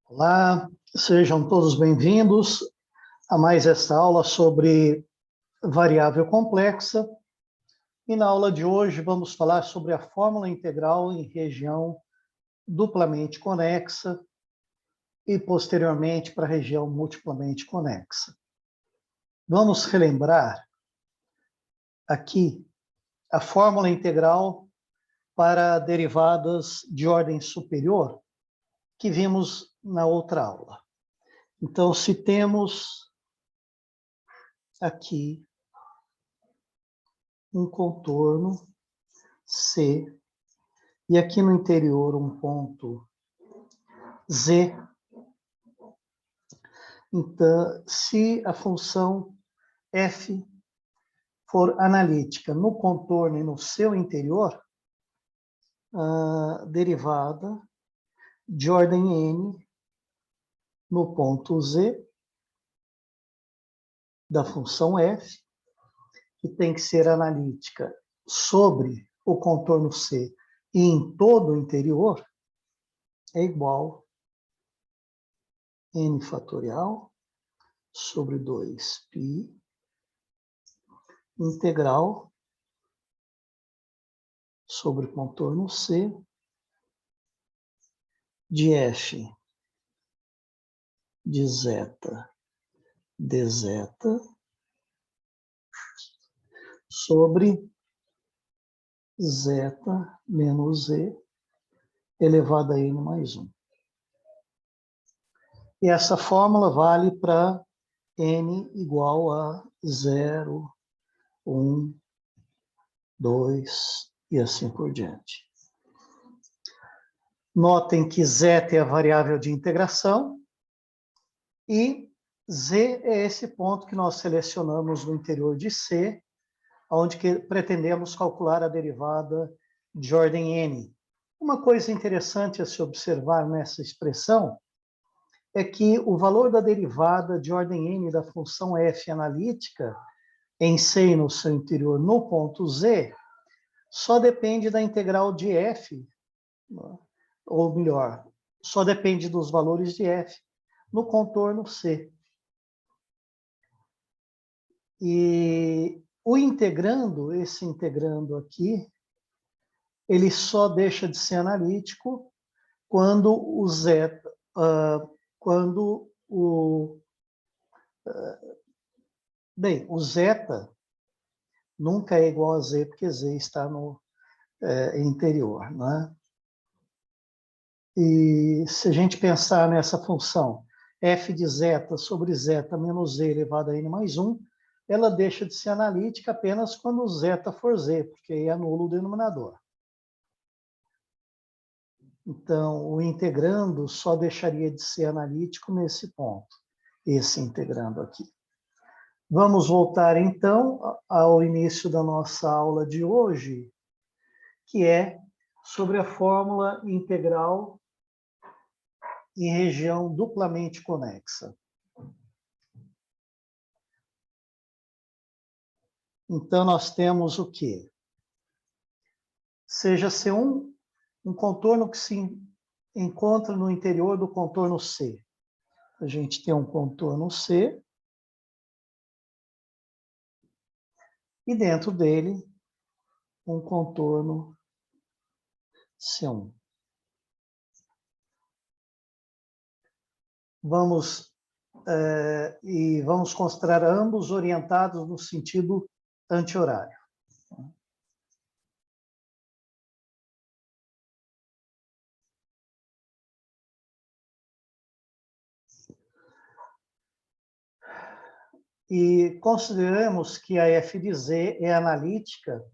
Olá, sejam todos bem-vindos a mais esta aula sobre variável complexa. E na aula de hoje vamos falar sobre a fórmula integral em região duplamente conexa e posteriormente para a região multiplamente conexa. Vamos relembrar aqui a fórmula integral para derivadas de ordem superior que vimos na outra aula. Então, se temos aqui um contorno C e aqui no interior um ponto Z, então, se a função f for analítica no contorno e no seu interior, a derivada de ordem n no ponto Z da função f, que tem que ser analítica sobre o contorno C e em todo o interior, é igual a n fatorial sobre 2π integral sobre contorno C de f de zeta dz sobre zeta menos z elevado a n mais 1. E essa fórmula vale para n igual a 0, 1, 2 e assim por diante. Notem que zeta é a variável de integração e z é esse ponto que nós selecionamos no interior de C, onde pretendemos calcular a derivada de ordem n. Uma coisa interessante a se observar nessa expressão é que o valor da derivada de ordem n da função f analítica em C e no seu interior no ponto Z só depende da integral de f, ou melhor, só depende dos valores de f no contorno C. E o integrando, esse integrando aqui, ele só deixa de ser analítico quando o zeta, o zeta nunca é igual a z, porque z está no interior, né? E se a gente pensar nessa função f de zeta sobre zeta menos z elevado a n mais 1, ela deixa de ser analítica apenas quando o zeta for z, porque aí anula o denominador. Então, o integrando só deixaria de ser analítico nesse ponto, esse integrando aqui. Vamos voltar, então, ao início da nossa aula de hoje, que é sobre a fórmula integral em região duplamente conexa. Então, nós temos o quê? Seja C1 um contorno que se encontra no interior do contorno C. A gente tem um contorno C e dentro dele um contorno C1. Vamos considerar ambos orientados no sentido anti-horário. E consideramos que a f de z é analítica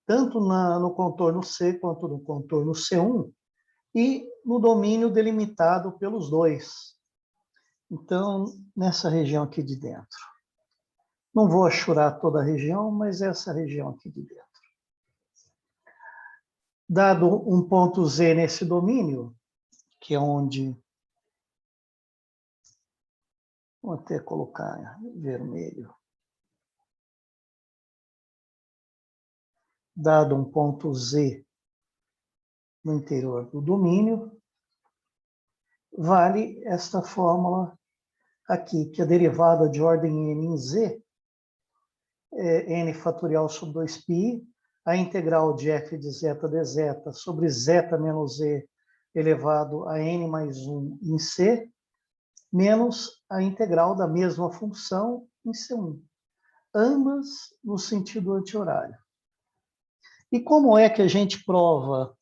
tanto no contorno C quanto no contorno C1 e no domínio delimitado pelos dois. Então, nessa região aqui de dentro. Não vou achurar toda a região, mas essa região aqui de dentro. Dado um ponto Z nesse domínio, que é onde... Vou até colocar vermelho. Dado um ponto Z no interior do domínio, vale esta fórmula aqui, que a derivada de ordem n em z é n fatorial sobre 2πi, a integral de f de zeta dz sobre zeta menos z elevado a n mais 1 em c, menos a integral da mesma função em C1, ambas no sentido anti-horário. E como é que a gente prova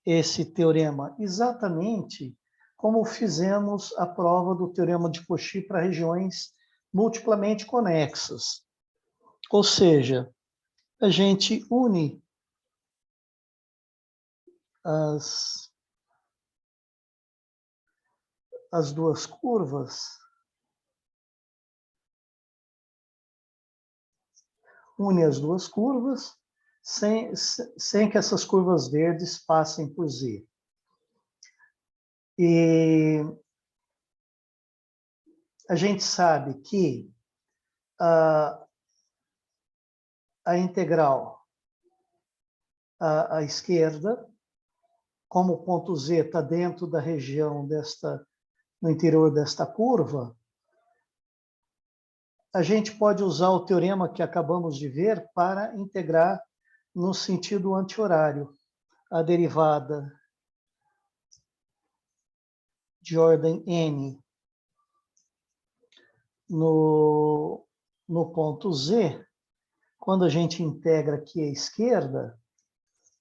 esse teorema? Exatamente como fizemos a prova do teorema de Cauchy para regiões multiplamente conexas. Ou seja, a gente une as duas curvas, sem que essas curvas verdes passem por Z. E a gente sabe que a integral à esquerda, como o ponto Z está dentro da região no interior desta curva, a gente pode usar o teorema que acabamos de ver para integrar no sentido anti-horário. A derivada de ordem n no ponto Z, quando a gente integra aqui à esquerda,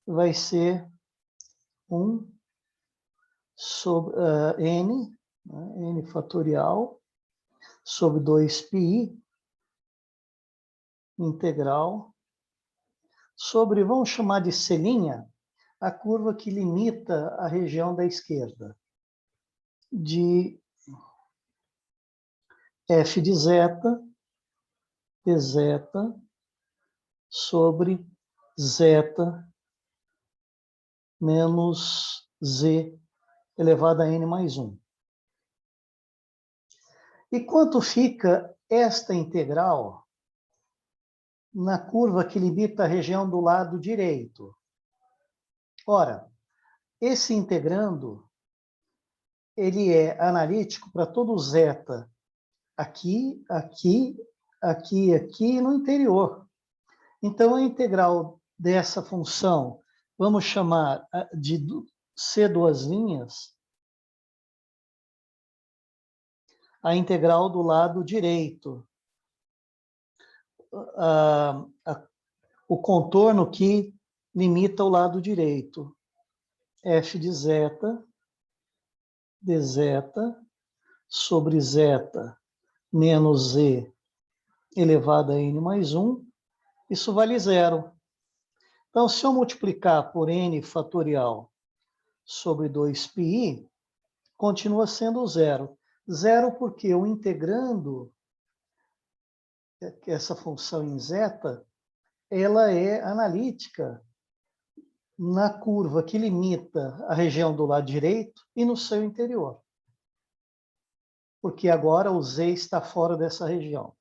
vai ser 1 sobre n, né, n fatorial, sobre 2πi, integral, sobre, vamos chamar de C', a curva que limita a região da esquerda, de f de zeta, dz, sobre zeta menos z elevado a n mais 1. E quanto fica esta integral na curva que limita a região do lado direito? Ora, esse integrando, ele é analítico para todo zeta aqui, aqui, aqui, aqui no interior. Então, a integral dessa função, vamos chamar de C2', a integral do lado direito. O contorno que limita o lado direito. F de zeta, dz, sobre zeta menos z elevado a n mais 1, isso vale 0. Então, se eu multiplicar por n fatorial sobre 2πi, continua sendo 0. 0 porque o integrando essa função em zeta, ela é analítica na curva que limita a região do lado direito e no seu interior. Porque agora o z está fora dessa região.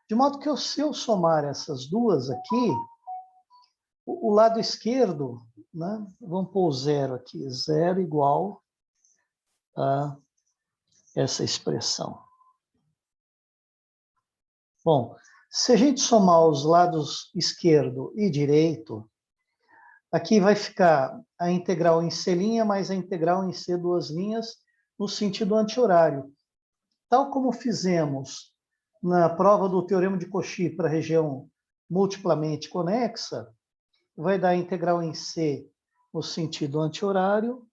De modo que se eu somar essas duas aqui, o lado esquerdo, né, vamos pôr 0 aqui, 0 igual a essa expressão. Bom, se a gente somar os lados esquerdo e direito, aqui vai ficar a integral em C' mais a integral em C2' no sentido anti-horário. Tal como fizemos na prova do teorema de Cauchy para a região multiplamente conexa, vai dar a integral em C no sentido anti-horário.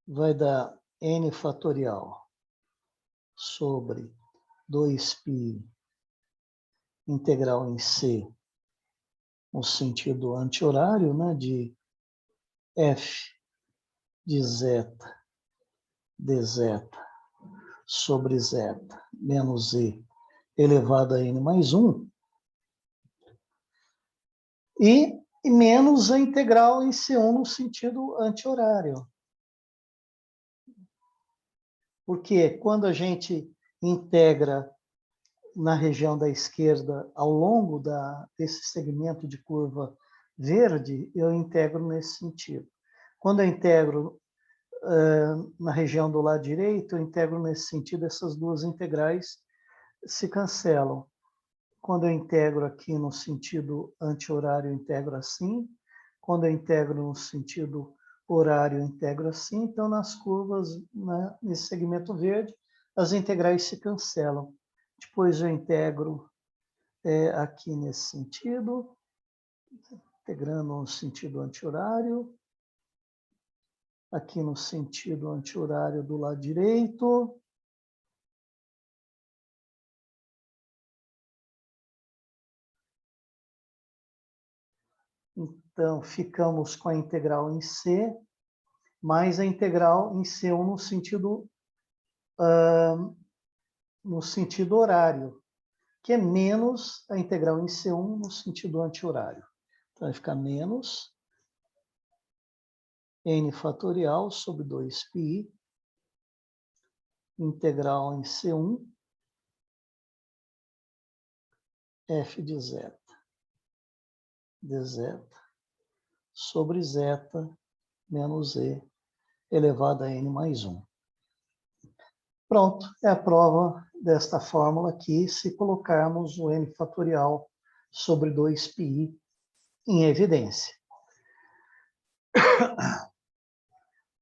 Vai dar n fatorial sobre 2π integral em C no sentido anti-horário, né, de f de zeta dz sobre zeta menos z elevado a n mais 1, e menos a integral em C1 no sentido anti-horário. Porque quando a gente integra na região da esquerda, ao longo desse segmento de curva verde, eu integro nesse sentido. Quando eu integro na região do lado direito, eu integro nesse sentido, essas duas integrais se cancelam. Quando eu integro aqui no sentido anti-horário, eu integro assim. Quando eu integro no sentido horário, eu integro assim. Então, nas curvas, né, nesse segmento verde, as integrais se cancelam. Depois eu integro aqui nesse sentido, integrando no sentido anti-horário. Aqui no sentido anti-horário do lado direito. Então, ficamos com a integral em C, mais a integral em C1 no sentido horário, que é menos a integral em C1 no sentido anti-horário. Então, vai ficar menos n fatorial sobre 2πi, integral em C1, f de zeta, dz, sobre zeta menos e elevado a n mais 1. Pronto, é a prova desta fórmula aqui, se colocarmos o n fatorial sobre 2πi em evidência.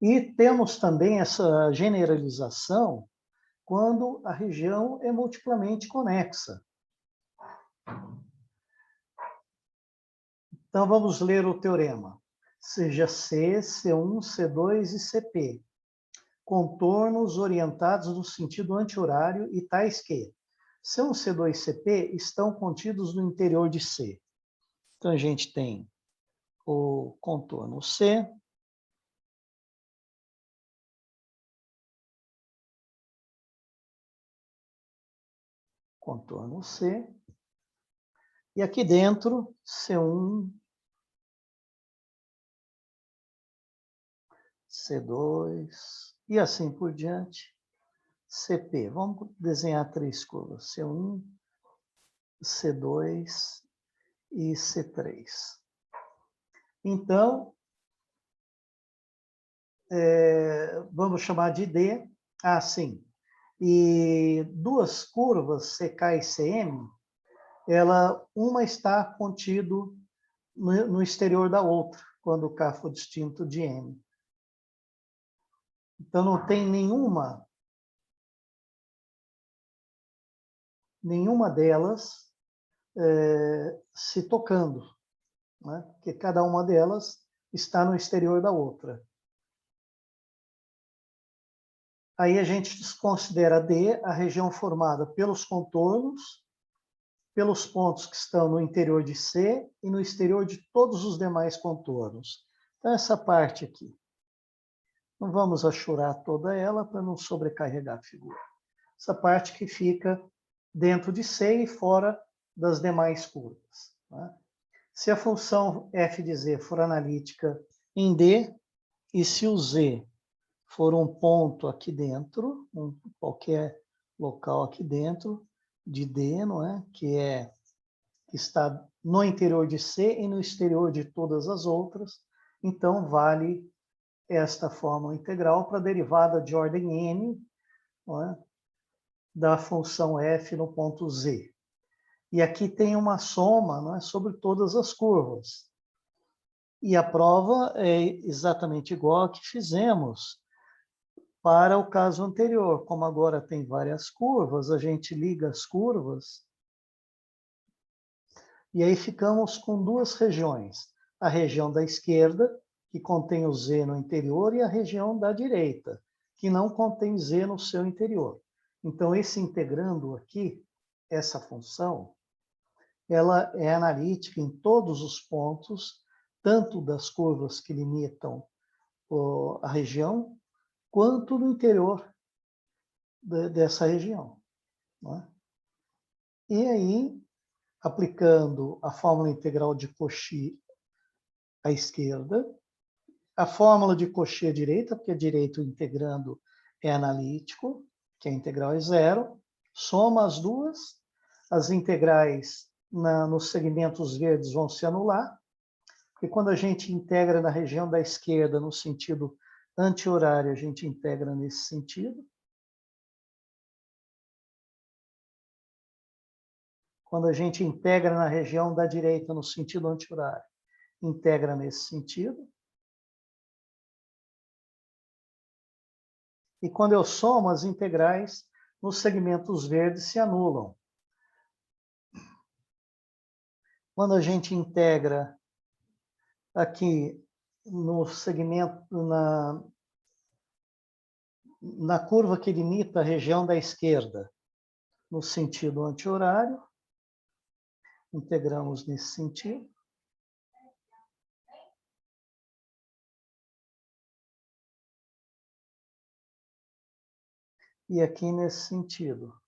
E temos também essa generalização quando a região é multiplamente conexa. Então, vamos ler o teorema. Seja C, C1, C2 e CP. Contornos orientados no sentido anti-horário e tais que C1, C2 e CP estão contidos no interior de C. Então, a gente tem o contorno C, contorno C, e aqui dentro, C1, C2, e assim por diante, CP. Vamos desenhar três curvas, C1, C2 e C3. Então, vamos chamar de D. Ah, sim. E duas curvas, CK e CM, uma está contido no exterior da outra, quando o K for distinto de M. Então, não tem nenhuma delas se tocando, né? Porque cada uma delas está no exterior da outra. Aí a gente considera D a região formada pelos contornos, pelos pontos que estão no interior de C e no exterior de todos os demais contornos. Então, essa parte aqui. Não vamos achurar toda ela para não sobrecarregar a figura. Essa parte que fica dentro de C e fora das demais curvas. Né? Se a função f de z for analítica em D, e se o z for um ponto aqui dentro, qualquer local aqui dentro de D, não é? Que está no interior de C e no exterior de todas as outras, então vale esta fórmula integral para a derivada de ordem n, não é? Da função f no ponto z. E aqui tem uma soma, não é? Sobre todas as curvas. E a prova é exatamente igual a que fizemos para o caso anterior. Como agora tem várias curvas, a gente liga as curvas e aí ficamos com duas regiões. A região da esquerda, que contém o z no interior, e a região da direita, que não contém z no seu interior. Então, esse integrando aqui, essa função, ela é analítica em todos os pontos, tanto das curvas que limitam a região, quanto no interior dessa região. Né? E aí, aplicando a fórmula integral de Cauchy à esquerda, a fórmula de Cauchy à direita, porque a direita integrando é analítico, que a integral é zero, Soma as duas, as integrais nos segmentos verdes vão se anular, porque quando a gente integra na região da esquerda no sentido anti-horário, a gente integra nesse sentido. Quando a gente integra na região da direita no sentido anti-horário, integra nesse sentido. E quando eu somo as integrais, nos segmentos verdes se anulam. Quando a gente integra aqui no segmento, na curva que limita a região da esquerda, no sentido anti-horário, integramos nesse sentido. E aqui nesse sentido.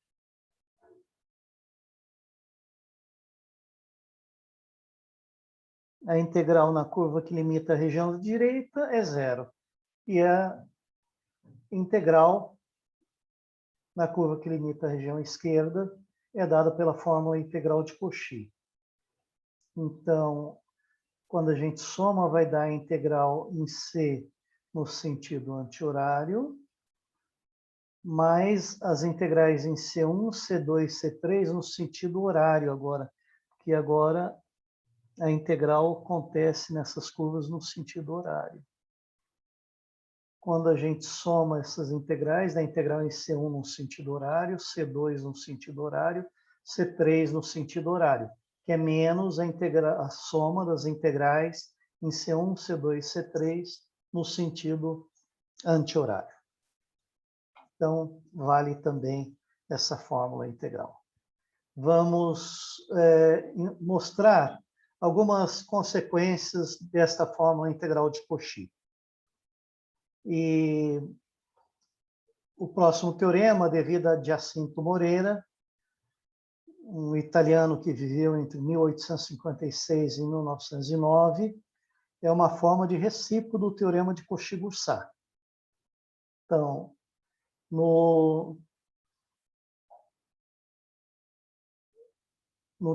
A integral na curva que limita a região da direita é zero. E a integral na curva que limita a região esquerda é dada pela fórmula integral de Cauchy. Então, quando a gente soma, vai dar a integral em C no sentido anti-horário, mais as integrais em C1, C2, C3 no sentido horário agora, porque agora a integral acontece nessas curvas no sentido horário. Quando a gente soma essas integrais, da integral em C1 no sentido horário, C2 no sentido horário, C3 no sentido horário, que é menos a soma das integrais em C1, C2, C3 no sentido anti-horário. Então, vale também essa fórmula integral. Vamos mostrar algumas consequências desta fórmula integral de Cauchy. E o próximo teorema, devido a Giacinto Moreira, um italiano que viveu entre 1856 e 1909, é uma forma de recíproco do teorema de Cauchy-Goursat. Então, no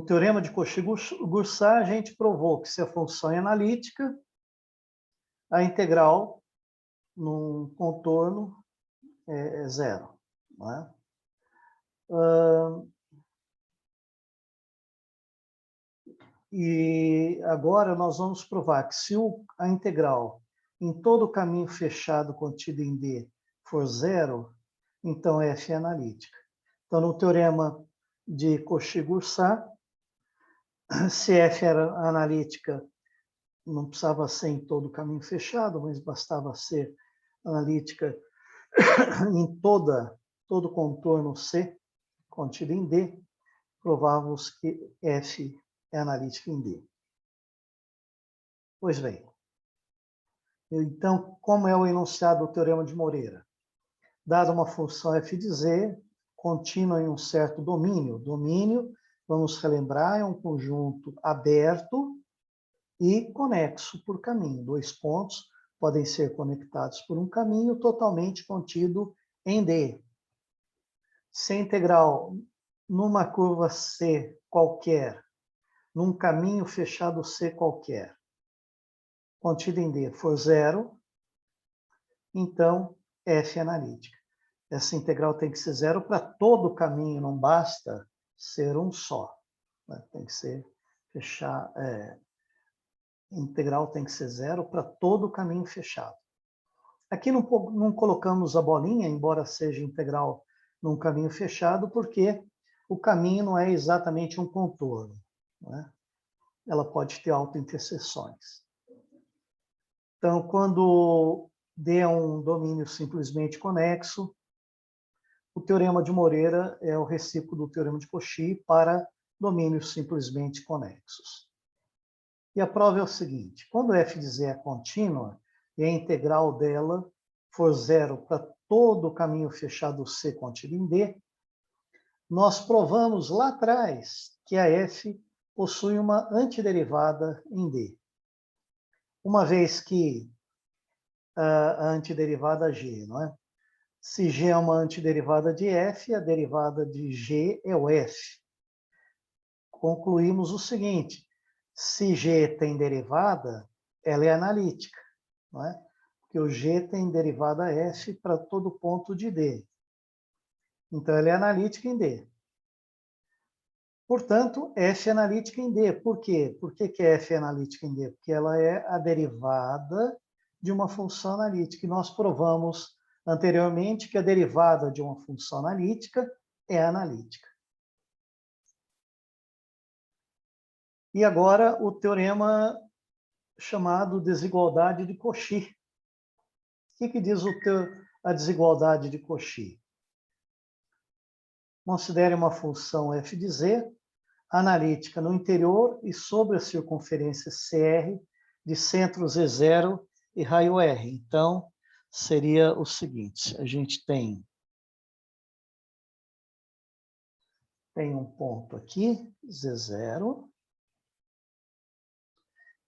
teorema de Cauchy-Goursat, a gente provou que se a função é analítica, a integral num contorno é zero. Não é? E agora nós vamos provar que se a integral em todo o caminho fechado contido em D for zero, então f é analítica. Então, no teorema de Cauchy-Goursat, se f era analítica, não precisava ser em todo o caminho fechado, mas bastava ser analítica em todo o contorno C contido em D, provávamos que f é analítica em D. Pois bem, então, como é o enunciado do teorema de Moreira? Dada uma função f de z, contínua em um certo domínio. Domínio, vamos relembrar, é um conjunto aberto e conexo por caminho. Dois pontos podem ser conectados por um caminho totalmente contido em D. Se a integral numa curva C qualquer, num caminho fechado C qualquer, contido em D for zero, então f é analítica. Essa integral tem que ser zero para todo o caminho, não basta ser um só. Né? Tem que ser integral tem que ser zero para todo o caminho fechado. Aqui não colocamos a bolinha, embora seja integral num caminho fechado, porque o caminho não é exatamente um contorno. Né? Ela pode ter autointerseções. Então, quando D é um domínio simplesmente conexo, o teorema de Moreira é o recíproco do teorema de Cauchy para domínios simplesmente conexos. E a prova é o seguinte: quando f de z é contínua e a integral dela for zero para todo o caminho fechado C contido em D, nós provamos lá atrás que a f possui uma antiderivada em D. Uma vez que a antiderivada G, não é? Se G é uma antiderivada de F, a derivada de G é o F. Concluímos o seguinte: se G tem derivada, ela é analítica, não é? Porque o G tem derivada F para todo ponto de D. Então, ela é analítica em D. Portanto, F é analítica em D. Por quê? Por que F é analítica em D? Porque ela é a derivada de uma função analítica. E nós provamos anteriormente que a derivada de uma função analítica é analítica. E agora o teorema chamado desigualdade de Cauchy. O que diz a desigualdade de Cauchy? Considere uma função f de z analítica no interior e sobre a circunferência CR de centro Z0 e raio R. Então, seria o seguinte, a gente tem um ponto aqui, Z0,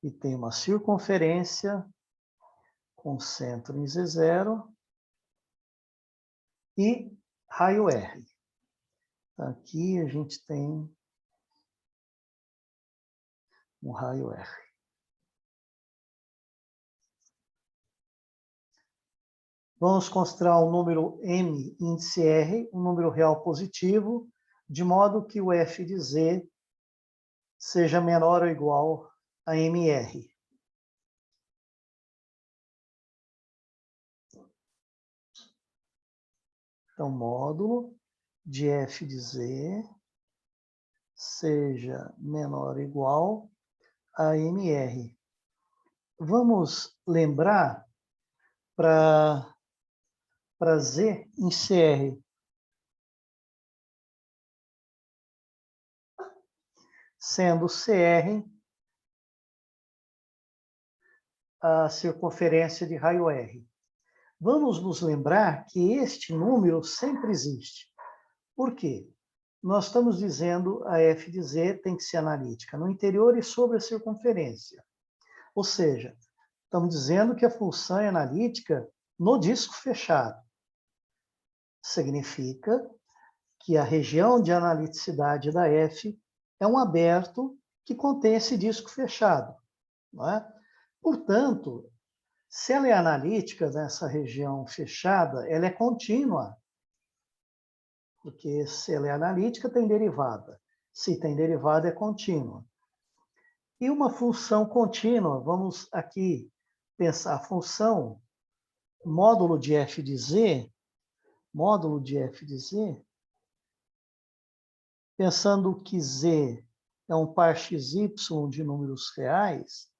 e tem uma circunferência com centro em Z0 e raio R. Aqui a gente tem um raio R. Vamos considerar um número M, índice R, um número real positivo, de modo que o f de z seja menor ou igual a MR. Então, módulo de f de z seja menor ou igual a MR. Vamos lembrar para Z em CR. Sendo CR a circunferência de raio R. Vamos nos lembrar que este número sempre existe. Por quê? Nós estamos dizendo a f de z tem que ser analítica no interior e sobre a circunferência. Ou seja, estamos dizendo que a função é analítica no disco fechado. Significa que a região de analiticidade da f é um aberto que contém esse disco fechado. Não é? Portanto, se ela é analítica nessa região fechada, ela é contínua. Porque se ela é analítica, tem derivada. Se tem derivada, é contínua. E uma função contínua, vamos aqui pensar a função módulo de f de z, pensando que z é um par xy de números reais,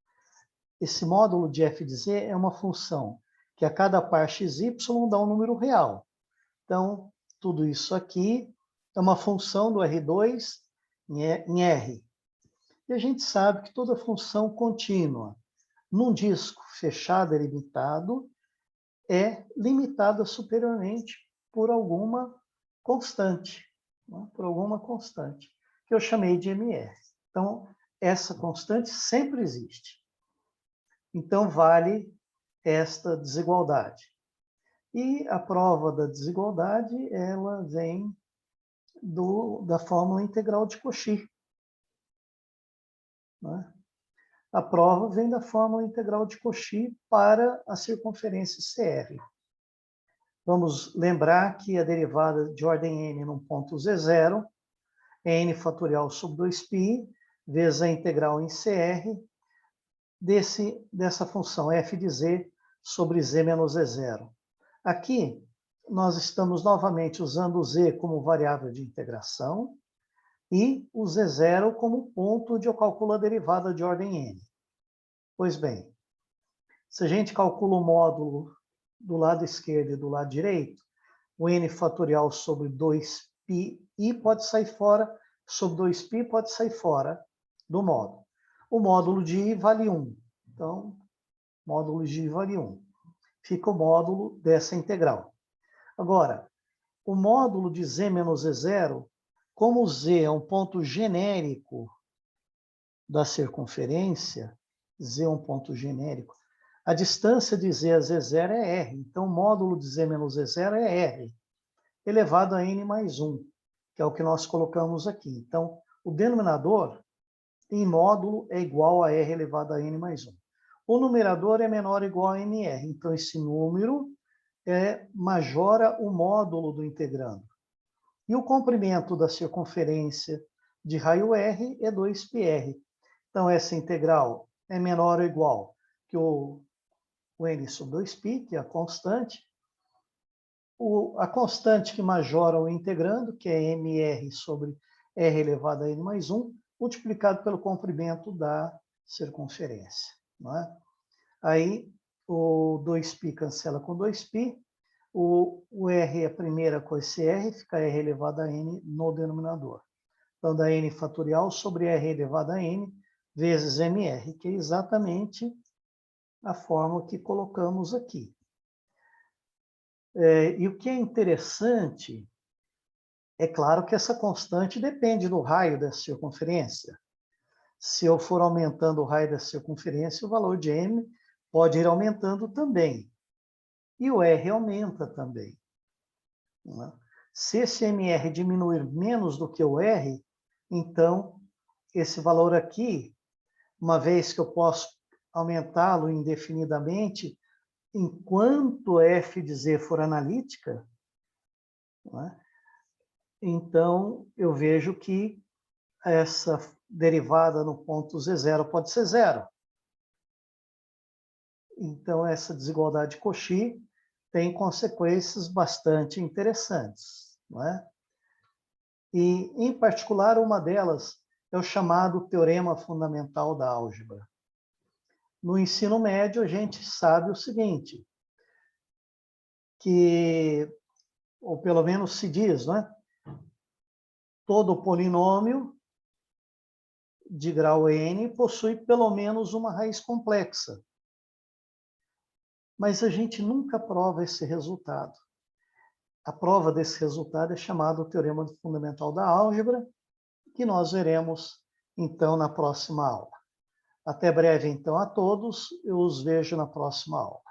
esse módulo de f de z é uma função que a cada par xy dá um número real. Então, tudo isso aqui é uma função do R2 em R. E a gente sabe que toda função contínua num disco fechado e limitado é limitada superiormente por alguma constante, né? Por alguma constante, que eu chamei de MR. Então, essa constante sempre existe. Então, vale esta desigualdade. E a prova da desigualdade, ela vem da fórmula integral de Cauchy. Né? A prova vem da fórmula integral de Cauchy para a circunferência CR. Vamos lembrar que a derivada de ordem n num ponto Z0 é n fatorial sobre 2π vezes a integral em CR dessa função f de z sobre z menos z0. Aqui, nós estamos novamente usando o z como variável de integração e o z0 como ponto onde eu calculo a derivada de ordem n. Pois bem, se a gente calcula o módulo do lado esquerdo e do lado direito, o n fatorial sobre 2π pode sair fora, sobre 2π pode sair fora do módulo. O módulo de i vale 1. Então, módulo de i vale 1. Fica o módulo dessa integral. Agora, o módulo de z menos z0, como z é um ponto genérico da circunferência, z é um ponto genérico, A distância de Z a Z0 é R. Então, o módulo de Z menos Z0 é R, elevado a N mais 1, que é o que nós colocamos aqui. Então, o denominador em módulo é igual a R elevado a N mais 1. O numerador é menor ou igual a NR. Então, esse número majora o módulo do integrando. E o comprimento da circunferência de raio R é 2πr. Então, essa integral é menor ou igual que o N sobre 2π, que é a constante. A constante que majora o integrando, que é mr sobre R elevado a N mais 1, multiplicado pelo comprimento da circunferência. Não é? Aí, o 2π cancela com 2π, o R é a primeira com esse R, fica R elevado a N no denominador. Então, dá N fatorial sobre R elevado a N vezes mr, que é exatamente a forma que colocamos aqui. E o que é interessante, é claro que essa constante depende do raio da circunferência. Se eu for aumentando o raio da circunferência, o valor de m pode ir aumentando também. E o R aumenta também. Né? Se esse MR diminuir menos do que o R, então esse valor aqui, uma vez que eu posso aumentá-lo indefinidamente, enquanto f de z for analítica, né? Então eu vejo que essa derivada no ponto Z0 pode ser zero. Então, essa desigualdade de Cauchy tem consequências bastante interessantes. Não é? E, em particular, uma delas é o chamado teorema fundamental da álgebra. No ensino médio, a gente sabe o seguinte, que, ou pelo menos se diz, não é? Todo polinômio de grau n possui pelo menos uma raiz complexa. Mas a gente nunca prova esse resultado. A prova desse resultado é chamada o teorema fundamental da álgebra, que nós veremos, então, na próxima aula. Até breve, então, a todos. Eu os vejo na próxima aula.